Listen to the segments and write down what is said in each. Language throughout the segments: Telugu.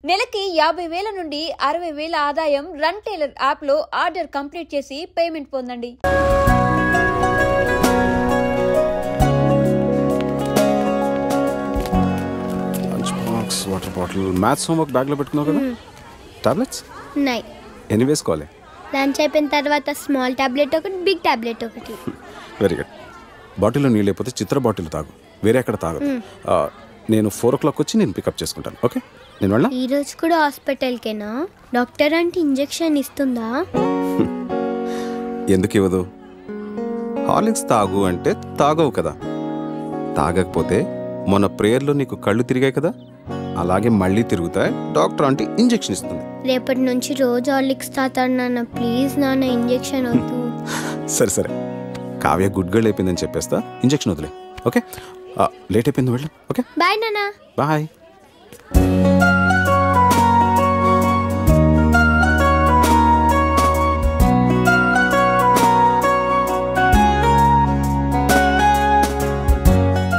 నెలకి 50,000 నుండి 60,000 ఆదాయం రన్ టైలర్ యాప్లో ఆర్డర్ కంప్లీట్ చేసి పేమెంట్ పొందండి. వాటర్ బాటిల్ మ్యాథ్స్ హోంవర్క్ బ్యాగ్లో పెట్టుకున్నావు కదా. టాబ్లెట్స్ ఉన్నాయి. ఎన్ని వేసుకోవాలి? లంచ్ అయిపోయిన తర్వాత స్మాల్ టాబ్లెట్ ఒకటి, బిగ్ టాబ్లెట్ ఒకటి. Very good. బాటిల్లో నీళ్ళు అయిపోతే చిత్ర బాటిల్ తాగు, వేరే ఎక్కడ తాగదు. నేను 4 o'clock వచ్చి నేను పికప్ చేసుకుంటాను. ఓకే, నేను వెళ్ళా. ఈ రోజు కూడా హాస్పిటల్కేనా? డాక్టర్ అంటే ఇంజెక్షన్ ఇస్తుందా? ఎందుకు ఇవ్వదు? హార్లిక్స్ తాగు అంటే తాగవు కదా. తాగకపోతే మొన్న ప్రేయర్లో నీకు కళ్ళు తిరిగాయి కదా, అలాగే మళ్ళీ తిరుగుతాయి. డాక్టర్ అంటే ఇంజెక్షన్ ఇస్తుంది. రేపటి నుంచి రోజు హార్లిక్స్ తాతాడు నాన్న. ప్లీజ్ నాన్న, ఇంజెక్షన్ వద్దు. సరే సరే, కావ్య గుడ్ గర్ల్ అయిపోయిందని చెప్పేస్తా. ఇంజెక్షన్ వదిలే. ఓకే, లేట్ అయిపోయింది, వెళ్ళు. ఓకే బాయ్ నాన్న. బాయ్.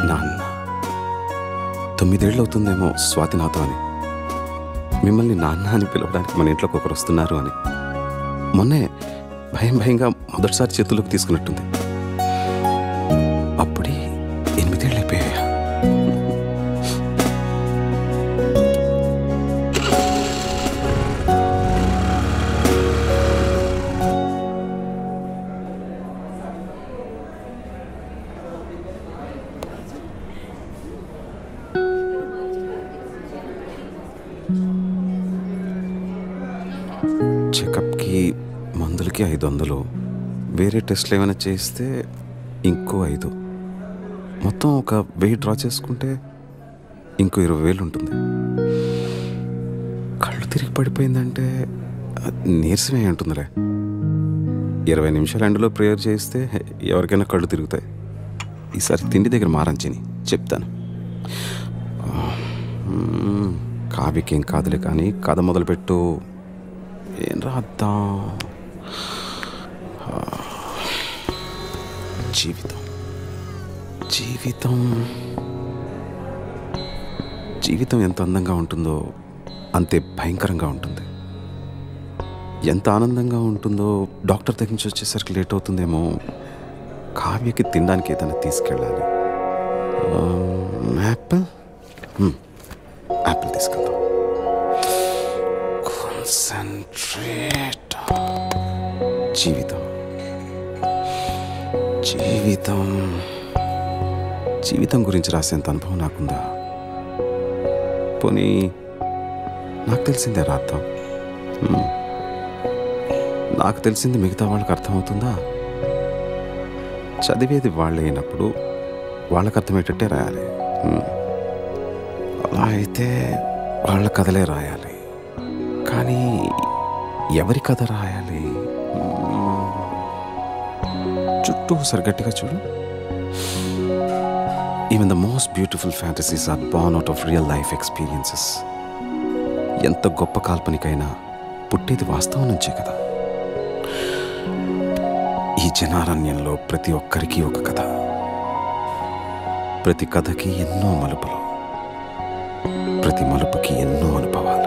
నాన్న 9 ఏళ్ళు అవుతుందేమో స్వాతి నాతో అని. మిమ్మల్ని నాన్న అని పిలవడానికి మన ఇంట్లోకి ఒకరు వస్తున్నారు అని. మొన్నే భయంగా మొదటిసారి చేతుల్లోకి తీసుకున్నట్టుంది. అప్పుడే 8 ఏళ్ళు అయిపోయాయా? చెకప్కి మందులకి 500, వేరే టెస్ట్లు ఏమైనా చేస్తే ఇంకో 5, మొత్తం ఒక 1000 డ్రా చేసుకుంటే ఇంకో 20,000 ఉంటుంది. కళ్ళు తిరిగి పడిపోయిందంటే నీరసమే ఉంటుందిలే. 20 నిమిషాలు ఎండలో ప్రేయర్ చేస్తే ఎవరికైనా కళ్ళు తిరుగుతాయి. ఈసారి తిండి దగ్గర మారంచిని చెప్తాను. కావ్యకేం కాదులే కానీ కథ మొదలుపెట్టు. ఏం రాద్దాం? జీవితం జీవితం జీవితం ఎంత అందంగా ఉంటుందో అంతే భయంకరంగా ఉంటుంది. ఎంత ఆనందంగా ఉంటుందో డాక్టర్ దగ్గర నుంచి వచ్చేసరికి లేట్ అవుతుందేమో. కావ్యకి తినడానికి ఏదైనా తీసుకెళ్ళాలి. యాపిల్ యాపిల్ తీసుకెళ్దాం. కాన్సంట్రేట్. జీవితం జీవితం జీవితం గురించి రాసేంత అనుభవం నాకుందా? పోనీ నాకు తెలిసిందే రాద్దాం. నాకు తెలిసింది మిగతా వాళ్ళకి అర్థమవుతుందా? చదివేది వాళ్ళే అయినప్పుడు వాళ్ళకి అర్థమయ్యేటట్టే రాయాలి. అలా అయితే వాళ్ళ కథలే రాయాలి. కానీ ఎవరి కథ రాయాలి? చుట్టూ ఒకసారి గట్టిగా చూడు. Even the most beautiful fantasies are born out of real life experiences. ఎంత గొప్ప కాల్పనికైనా పుట్టేది వాస్తవం నుంచే కదా. ఈ జనారణ్యంలో ప్రతి ఒక్కరికి ఒక కథ, ప్రతి కథకి ఎన్నో మలుపులు, ప్రతి మలుపుకి ఎన్నో అనుభవాలు.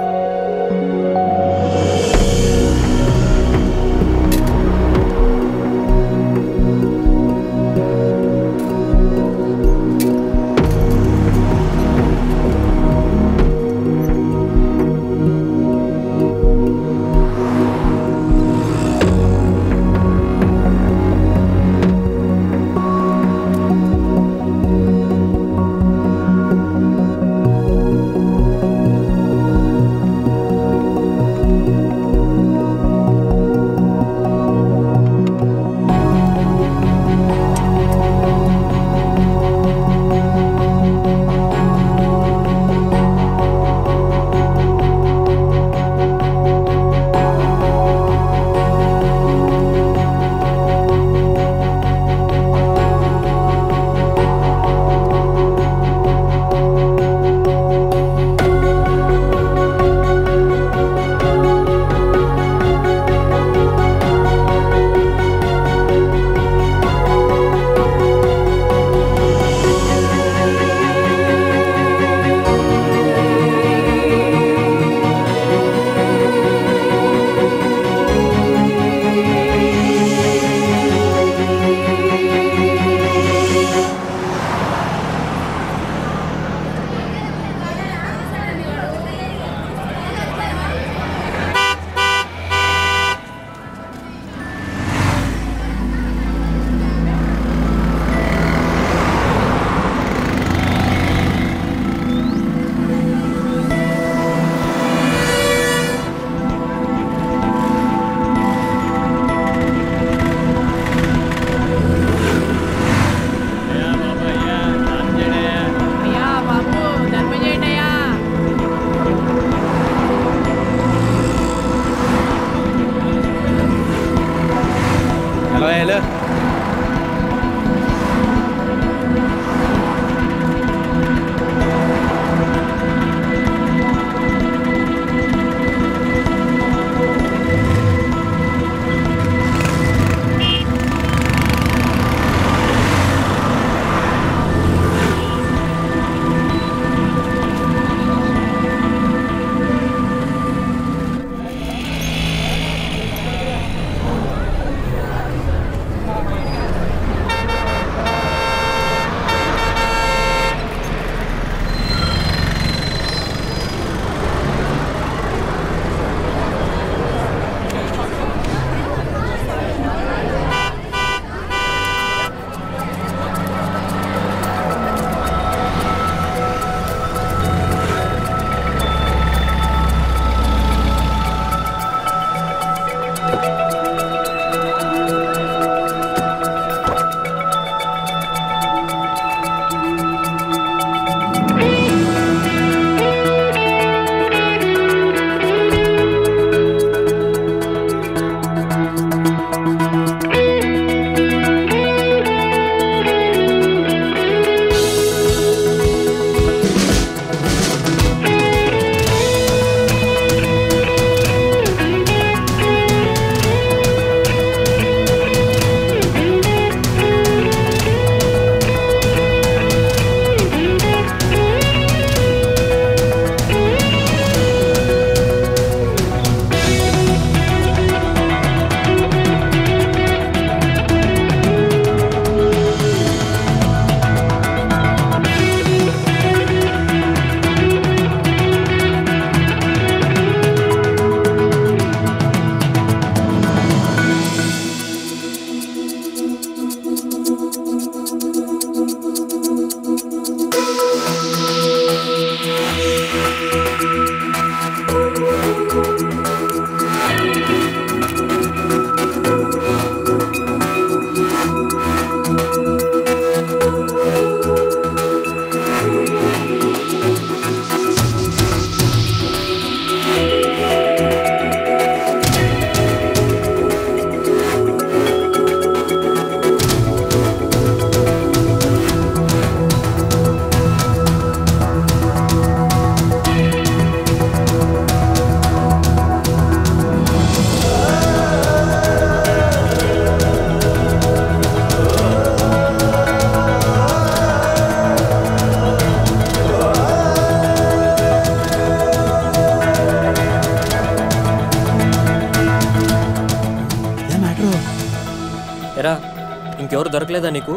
ఇంకెవరు దొరకలేదా నీకు?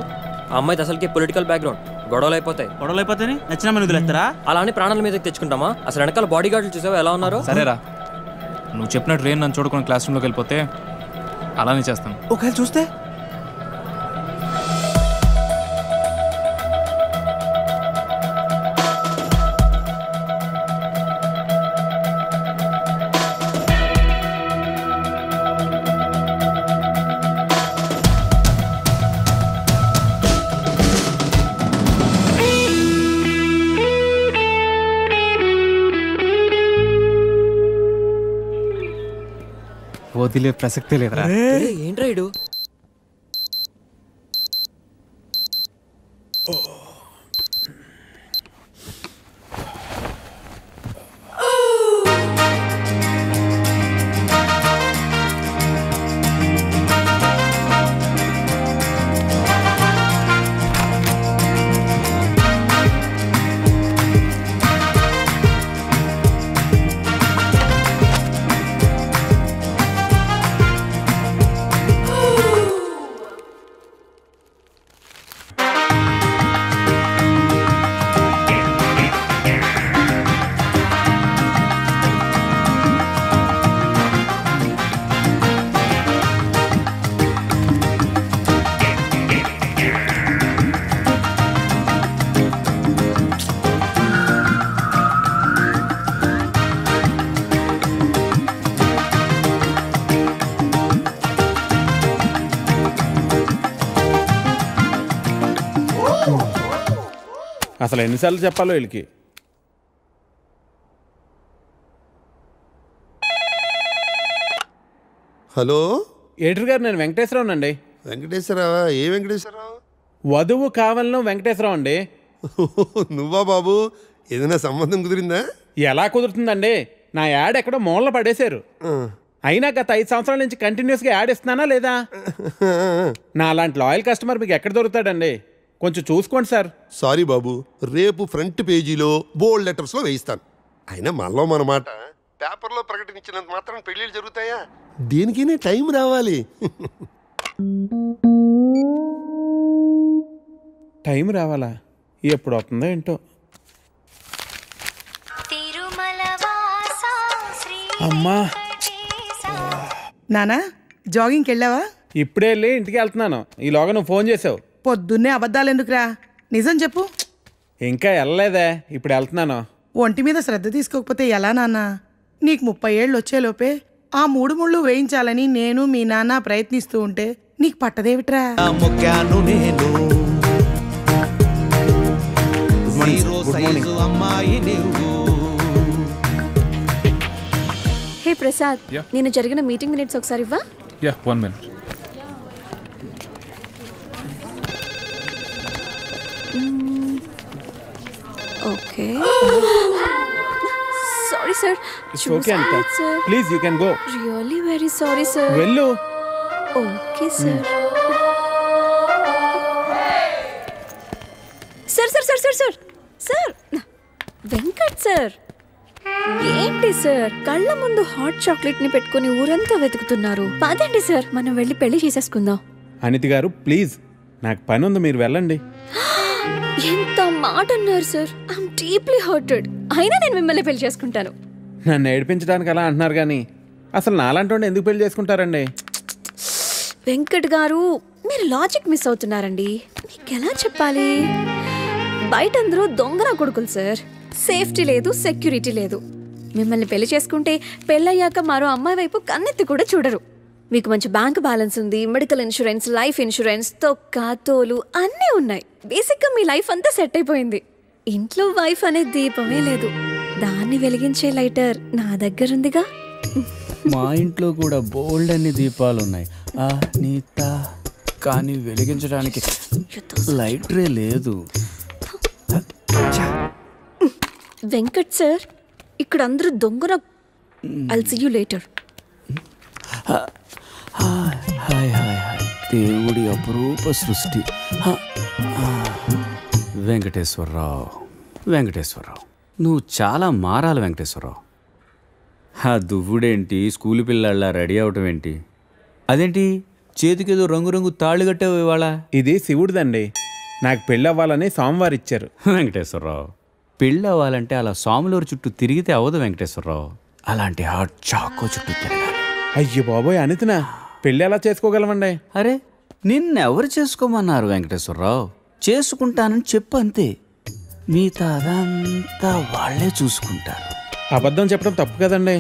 ఆ అమ్మాయిది అసలుకి పొలిటికల్ బ్యాక్గ్రౌండ్. గొడవలు అయిపోతాయి నచ్చిన మన వదిలేస్తారా? అలా అని ప్రాణాల మీదకి తెచ్చుకుంటామా? అసలు వెనకాల బాడీ గార్డులు చూసావా ఎలా ఉన్నారో? సరేరా, నువ్వు చెప్పినట్టు రేన్ నన్ను చూడుకుని క్లాస్ రూమ్లోకి వెళ్ళిపోతే అలానే చేస్తాను. ఒకవేళ చూస్తే వదిలే ప్రసక్తే లేదురా. ఏంట్రా ఇడు? అసలు ఎన్నిసార్లు చెప్పాలో వీళ్ళకి. హలో ఎడిటర్ గారు, నేను వెంకటేశ్వరరావు అండి. వెంకటేశ్వరరావా? ఏ వెంకటేశ్వరరావు? వధువు కావాలను వెంకటేశ్వరరావు అండి. నువ్వా బాబు? ఏదైనా సంబంధం కుదిరిందా? ఎలా కుదురుతుందండి? నా యాడ్ ఎక్కడో మూలన పడేశారు. అయినా గత 5 సంవత్సరాల నుంచి కంటిన్యూస్గా యాడ్ ఇస్తున్నానా లేదా? నా అలాంటి లాయల్ కస్టమర్ మీకు ఎక్కడ దొరుకుతాడండి? కొంచెం చూసుకోండి సార్. సారీ బాబు, రేపు ఫ్రంట్ పేజీలో బోల్డ్ లెటర్స్లో వేయిస్తాను. అయినా మనలో మన మాట పేపర్లో ప్రకటించినంత మాత్రం పెళ్ళిళ్ళు జరుగుతాయా? దేనికైనా టైం రావాలి. టైం రావాలా? ఎప్పుడు అవుతుందో ఏంటో. అమ్మా నానా, జాగింగ్కి వెళ్ళావా? ఇప్పుడే వెళ్ళి ఇంటికి వెళ్తున్నాను. ఈలోగా నువ్వు ఫోన్ చేసావు. పొద్దున్నే అబద్ధాలు ఎందుకురా? నిజం చెప్పు. ఇంకా వెళ్ళలేదే, ఇప్పుడు వెళ్తున్నాను. ఒంటి మీద శ్రద్ధ తీసుకోకపోతే ఎలా నాన్నా? నీకు 30 ఏళ్ళు వచ్చేలోపే ఆ 3 ముళ్ళు వేయించాలని నేను మీ నాన్న ప్రయత్నిస్తూ ఉంటే నీకు పట్టదేవిట్రా? హే ప్రసాద్, నేను జరిగిన మీటింగ్ మినిట్స్ ఒకసారి ఇవ్వా? 1 minute. Okay. Sorry sir. It's okay, Anita. Please, you can go. Really very sorry, sir. వెళ్ళు. Okay sir. Sir sir sir sir sir sir Venkat sir, ఏంటి సార్ కళ్ళ ముందు హాట్ చాక్లెట్ ని పెట్టుకుని ఊరంతా వెతుకుతున్నారు? పదండి సార్, మనం వెళ్ళి పెళ్లి చేసేసుకుందాం. అనితి గారు ప్లీజ్, నాకు పని ఉంది, మీరు వెళ్ళండి. ఎంత మాట అన్నారు సార్. I'm deeply hurted. అయినా నేను మిమ్మల్ని పెళ్లి చేసుకుంటాను. నన్ను ఏడిపించడానికి అలా అంటున్నారు కానీ అసలు నాలాంటి ఎందుకు పెళ్లి చేసుకుంటారండి? వెంకట్ గారు, మీరు లాజిక్ మిస్ అవుతున్నారండి. నీకెలా చెప్పాలి? బయట అందరూ దొంగన కొడుకులు సార్. సేఫ్టీ లేదు, సెక్యూరిటీ లేదు. మిమ్మల్ని పెళ్లి చేసుకుంటే పెళ్ళయ్యాక మరో అమ్మాయి వైపు కన్నెత్తి కూడా చూడరు. మీకు మంచి బ్యాంక్ బ్యాలెన్స్ ఉంది, మెడికల్ ఇన్సూరెన్స్, లైఫ్ ఇన్సూరెన్స్, తొక్క తోలు అన్నీ ఉన్నాయి. బేసిక్గా మీ లైఫ్ అంతా సెట్ అయిపోయింది. ఇంట్లో వైఫ్ అనే దీపమే లేదు. దాన్ని వెలిగించే లైటర్ నా దగ్గర ఉందిగా. మా ఇంట్లో కూడా బోల్డ్ అన్ని దీపాలు ఉన్నాయి నీత, కానీ వెలిగించడానికి లైటరే లేదు. వెంకట్ సార్, ఇక్కడ అందరూ దొంగన. I'll see you later. Hi hi hi, దేవుడి అపురూప సృష్టి. వెంకటేశ్వరరావు, వెంకటేశ్వరరావు, నువ్వు చాలా మారాలి వెంకటేశ్వరరావు. ఆ దువ్వుడేంటి, స్కూల్ పిల్లల్లా రెడీ అవటం ఏంటి? అదేంటి చేతికేదో రంగురంగు తాళి కట్టావు ఇవాళ. ఇది శివుడిదండి. నాకు పెళ్ళి అవ్వాలని స్వామివారు ఇచ్చారు. వెంకటేశ్వరరావు, పెళ్ళి అవ్వాలంటే అలా స్వాములూరు చుట్టూ తిరిగితే అవ్వదు వెంకటేశ్వరరావు. అలాంటి హాట్ చాకో చుట్టూ తిరగాలి. అయ్యో బాబోయ్ అనితనా, పెళ్ళి ఎలా చేసుకోగలమండి? అరే నిన్నెవరు చేసుకోమన్నారు వెంకటేశ్వరరావు? చేసుకుంటానని చెప్పు అంతే, మిగతా అదంతా వాళ్ళే చూసుకుంటారు. అబద్ధం చెప్పడం తప్పు కదండి.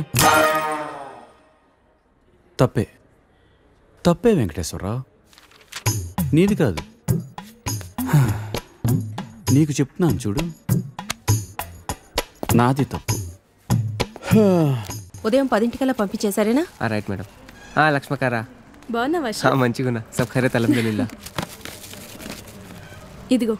తప్పే తప్పే వెంకటేశ్వరరావు, నీది కాదు. నీకు చెప్తున్నాను చూడు, నాది తప్పు. ఉదయం 10 పంపించేశారేనా? Right madam. లక్ష్మకారా బాగున్నావా? మంచిగున్నా. సబ్ ఖైరత్ అల్హమ్దులిల్లా. ఇదిగో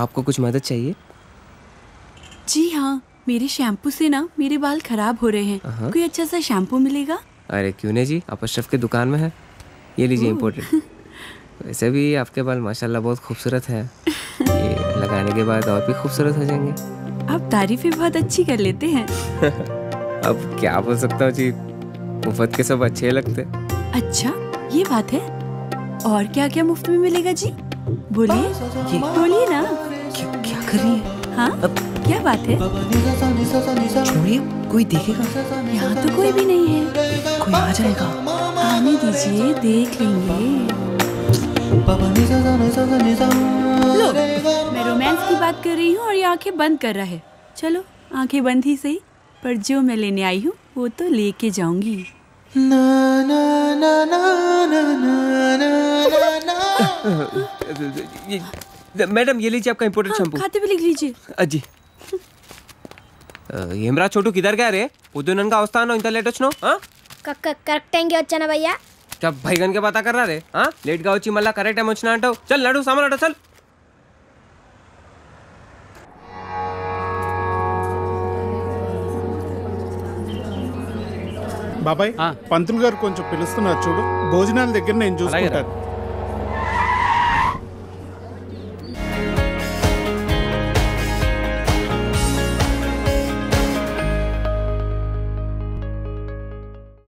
आपको कुछ मदद चाहिए? जी हाँ, मेरे शैम्पू से ना मेरे बाल खराब हो रहे हैं। कोई अच्छा सा शैम्पू मिलेगा? अरे क्यों नहीं जी, आप अशरफ के दुकान में है, ये लीजिए इम्पोर्टेड। वैसे भी आपके बाल माशाल्लाह बहुत खूबसूरत है, ये लगाने के बाद और भी खूबसूरत हो जाएंगे। आप तारीफें बहुत अच्छी कर लेते हैं। अब क्या बोल सकता हूँ जी, मुफ्त के सब अच्छे लगते। अच्छा ये बात है, और क्या क्या मुफ्त में मिलेगा जी? बोलिए बोलिए ना। क्या कर रही है? हाँ क्या बात है? छोड़िए, कोई देखेगा? यहाँ तो कोई भी नहीं है। कोई आ जाएगा। आने दीजिए, देख लेंगे। लो, मैं रोमांस की बात कर रही हूँ और ये आंखें बंद कर रहा है। चलो आंखें बंद ही सही, पर जो मैं लेने आई हूँ वो तो लेके जाऊंगी। मैडम ये लीजिए आपका इम्पोर्टेड शैम्पू। खाते भी लिख लीजिए। అజ్జి ఏమ్రా చోటు కిదర్ గా రే పొద్దుననగా వస్తానో ఇంత లేట్ వచ్చినావు? కరెక్ట్ టైంకి వచ్చానా భయ్యా? భైగన్ కే బాతా కర్ రా రే, లేట్ గా వచ్చి మళ్ళా కరెక్ట్ టైం వచ్చినా అంటావు. చల్ నడు సామాన్ అట చల్. బాబాయ్ పంతులు గారు కొంచెం పిలుస్తున్నారు చూడు, భోజనాల దగ్గర నేను చూసుకుంటాను.